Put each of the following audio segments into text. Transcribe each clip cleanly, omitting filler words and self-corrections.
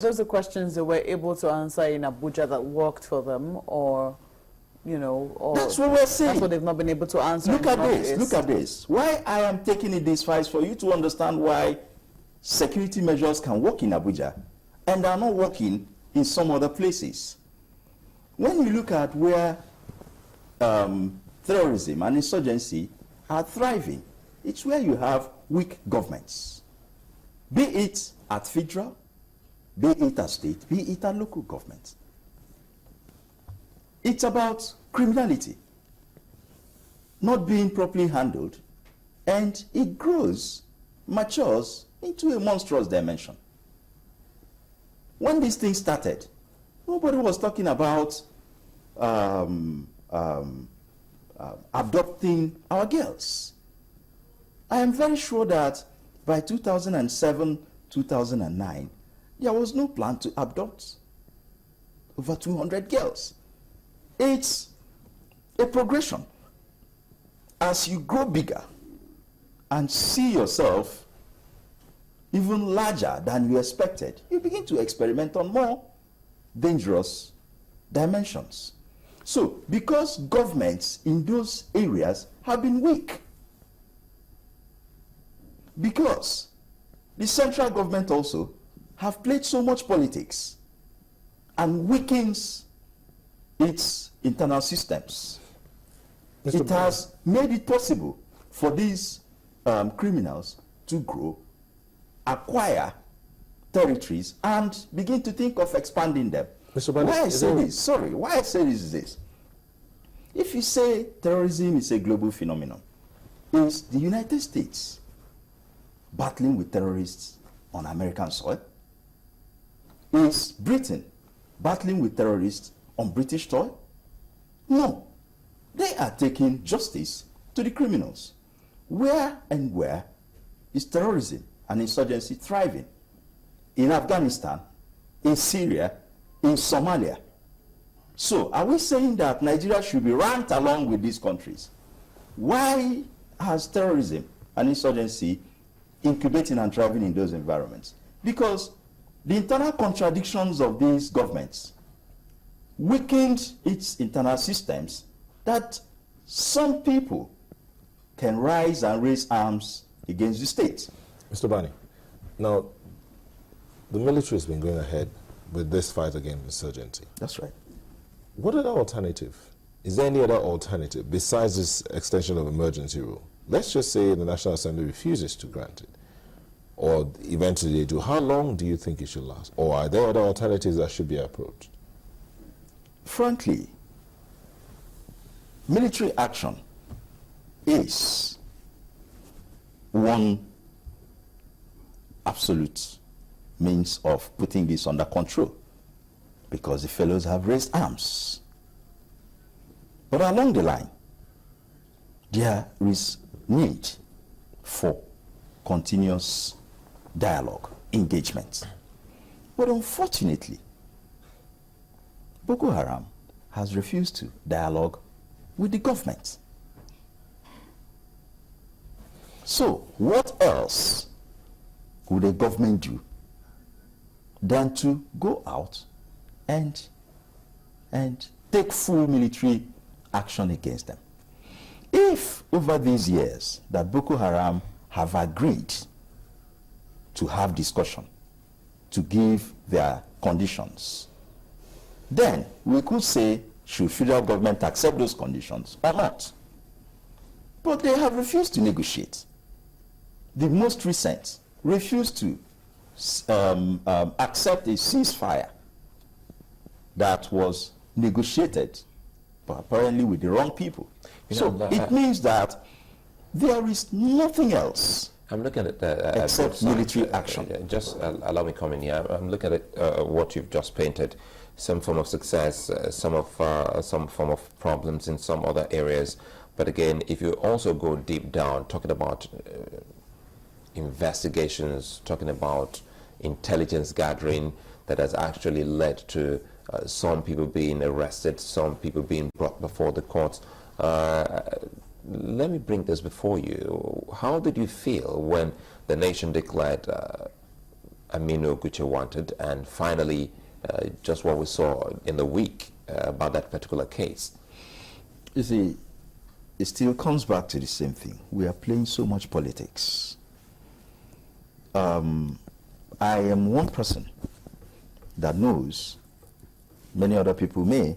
Those are questions they were able to answer in Abuja that worked for them, or, or that's what we're saying. That's what they've not been able to answer. Look at this. Look at this. Why I am taking it this far is for you to understand why security measures can work in Abuja and are not working in some other places. When you look at where terrorism and insurgency are thriving, it's where you have weak governments, be it at federal, be it at state, be it at local government. It's about criminality not being properly handled, and it grows, matures into a monstrous dimension. When this thing started, nobody was talking about adopting our girls. I am very sure that by 2007, 2009, there was no plan to adopt over 200 girls. It's a progression. As you grow bigger and see yourself even larger than you expected, you begin to experiment on more dangerous dimensions. So, because governments in those areas have been weak, because the central government also have played so much politics and weakens its internal systems, it has made it possible for these criminals to grow, acquire territories, and begin to think of expanding them. Why I say this is this. If you say terrorism is a global phenomenon, is the United States battling with terrorists on American soil? Is Britain battling with terrorists on British soil? No. They are taking justice to the criminals. Where and where is terrorism and insurgency thriving? In Afghanistan, in Syria, in Somalia. So, are we saying that Nigeria should be ranked along with these countries? Why has terrorism and insurgency incubating and thriving in those environments? Because the internal contradictions of these governments weakened its internal systems, that some people can rise and raise arms against the state. Mr. Bani, now, the military has been going ahead with this fight against insurgency. That's right. What other alternative? Is there any other alternative besides this extension of emergency rule? Let's just say the National Assembly refuses to grant it, or eventually they do. How long do you think it should last? Or are there other alternatives that should be approached? Frankly, military action is one absolute means of putting this under control, because the fellows have raised arms. But along the line, there is need for continuous dialogue, engagement. But unfortunately, Boko Haram has refused to dialogue with the government. So, what else would a government do than to go out and take full military action against them? If over these years that Boko Haram have agreed to have discussion, to give their conditions, then we could say, should federal government accept those conditions or not? But they have refused to negotiate. The most recent refused to accept a ceasefire that was negotiated, but apparently with the wrong people. It means that there is nothing else. I'm looking at except military action. Just allow me to comment here. I'm looking at what you've just painted. Some form of success, some form of problems in some other areas. But again, if you also go deep down, talking about investigations, talking about intelligence gathering that has actually led to some people being arrested, some people being brought before the courts. Let me bring this before you. How did you feel when the nation declared Aminu Oguche wanted, and finally just what we saw in the week about that particular case? You see, it still comes back to the same thing. We are playing so much politics. I am one person that knows, many other people may,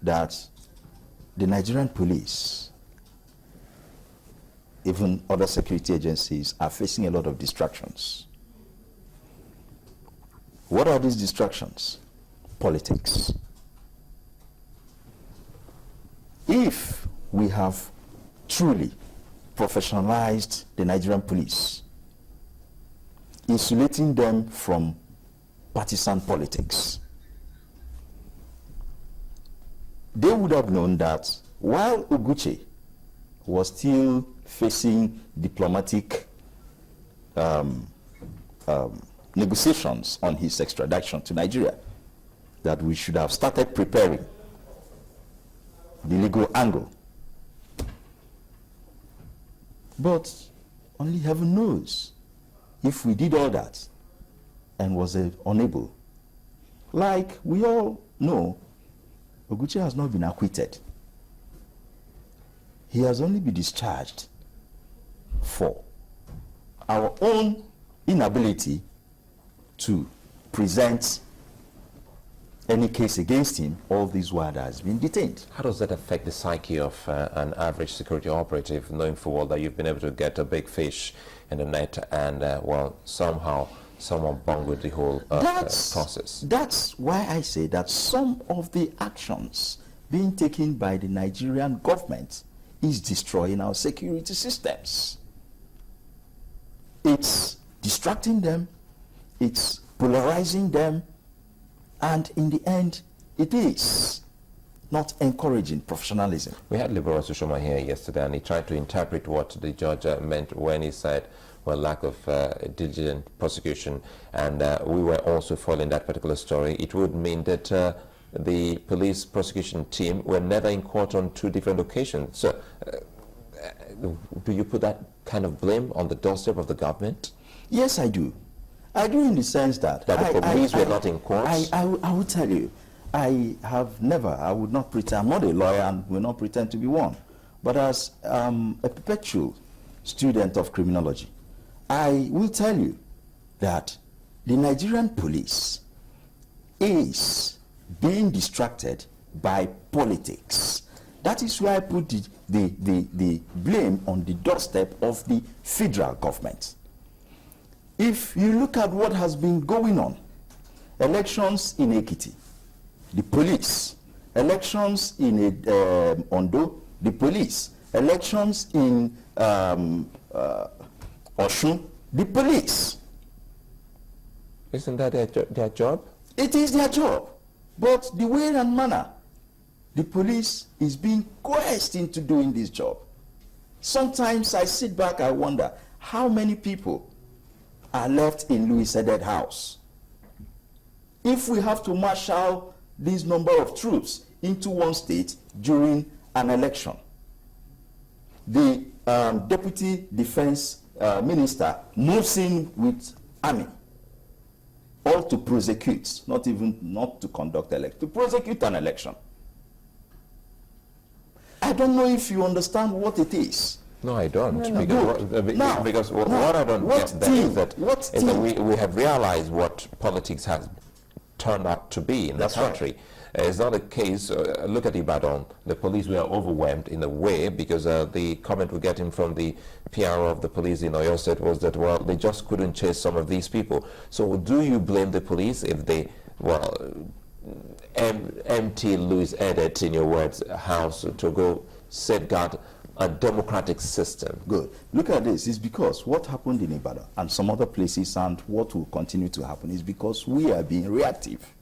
that the Nigerian police, even other security agencies, are facing a lot of distractions. What are these distractions? Politics. If we have truly professionalized the Nigerian police, insulating them from partisan politics, they would have known that while Oguche was still facing diplomatic negotiations on his extradition to Nigeria, that we should have started preparing the legal angle. But only heaven knows if we did all that and was unable. Like we all know, Oguche has not been acquitted. He has only been discharged for our own inability to present any case against him all this while that has been detained. How does that affect the psyche of an average security operative, knowing full well that you've been able to get a big fish in the net and, well, somehow someone bungled the whole process? That's why I say that some of the actions being taken by the Nigerian government is destroying our security systems. It's distracting them, it's polarizing them, and in the end, it is not encouraging professionalism. We had Liberal Sushoma here yesterday, and he tried to interpret what the judge meant when he said, well, lack of diligent prosecution, and we were also following that particular story. It would mean that the police prosecution team were never in court on 2 different occasions. So do you put that kind of blame on the doorstep of the government? Yes, I do. I do, in the sense that the police were not in court? I will tell you, I would not pretend, I'm not a lawyer and will not pretend to be one, but as a perpetual student of criminology, I will tell you that the Nigerian police is being distracted by politics. That is why I put the blame on the doorstep of the federal government. If you look at what has been going on, elections in Ekiti, the police, elections in Ondo, the police, elections in Oshun, the police. Isn't that their job? It is their job. But the way and manner the police is being coerced into doing this job. Sometimes I sit back, I wonder how many people are left in Louis Sedet House. If we have to marshal this number of troops into one state during an election, the deputy defense minister moves in with army, all to prosecute, not to conduct election, to prosecute an election. I don't know if you understand what it is. No, I don't. No, Because what I don't get is that we have realized what politics has turned out to be in the country. Right. It's not a case, look at Ibadan, the police were overwhelmed in a way because the comment we're getting from the PRO of the police in Oyo State was that, well, they just couldn't chase some of these people. So do you blame the police if they, well, empty Louis Edet, in your words, house to go safeguard a democratic system? Good. Look at this. It's because what happened in Ibadan and some other places and what will continue to happen is because we are being reactive.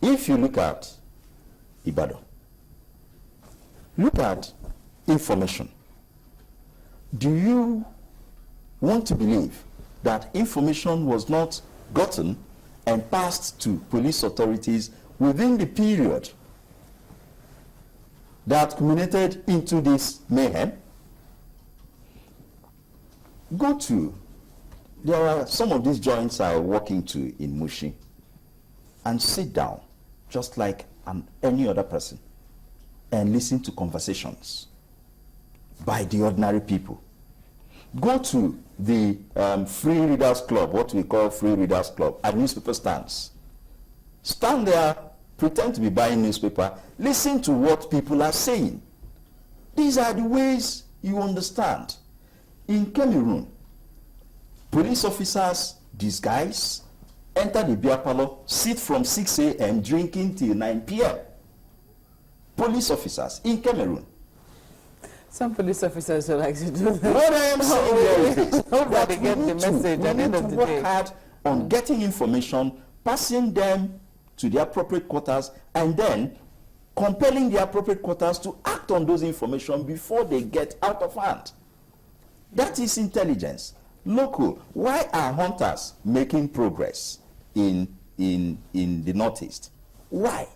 If you look at Ibadan, look at information. Do you want to believe that information was not gotten and passed to police authorities within the period that culminated into this mayhem? Go to There are some of these joints I walk into in Mushi and sit down just like any other person and listen to conversations by the ordinary people. Go to the Free Readers Club, what we call Free Readers Club, at newspaper stands. Stand there, pretend to be buying newspaper, listen to what people are saying. These are the ways you understand. In Cameroon, police officers disguise, enter the beer parlor, sit from 6 a.m. drinking till 9 p.m. Police officers in Cameroon. Some police officers would like to do that. What I am saying here is this, that They get the message at the end of the work day. hard on getting information, passing them to the appropriate quarters, and then compelling the appropriate quarters to act on those information before they get out of hand. That is intelligence. Local. Why are hunters making progress in the Northeast? Why?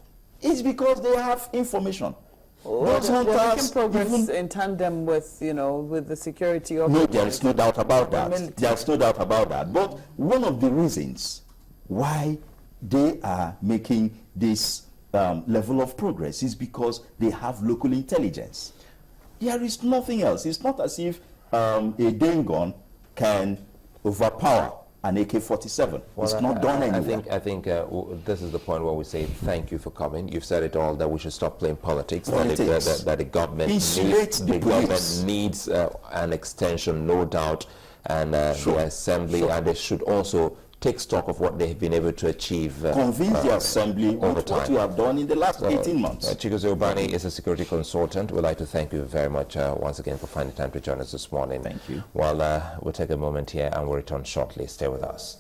It's because they have information. Those They're making hunters progress in tandem with, with the security of No, there is no doubt about that. military. There's no doubt about that. But one of the reasons why they are making this level of progress is because they have local intelligence. There is nothing else. It's not as if a Dane gun can overpower an AK-47. It's not done anywhere. I think this is the point where we say thank you for coming. You've said it all, that we should stop playing politics. That the government Insulate the police. needs an extension, no doubt, and Sure. the assembly, Sure. and they should also take stock of what they've been able to achieve. Convince the assembly over with what time. you have done in the last 18 months. Chigozie Obani is a security consultant. We'd like to thank you very much once again for finding time to join us this morning. Thank you. Well, we'll take a moment here and we'll return shortly. Stay with us.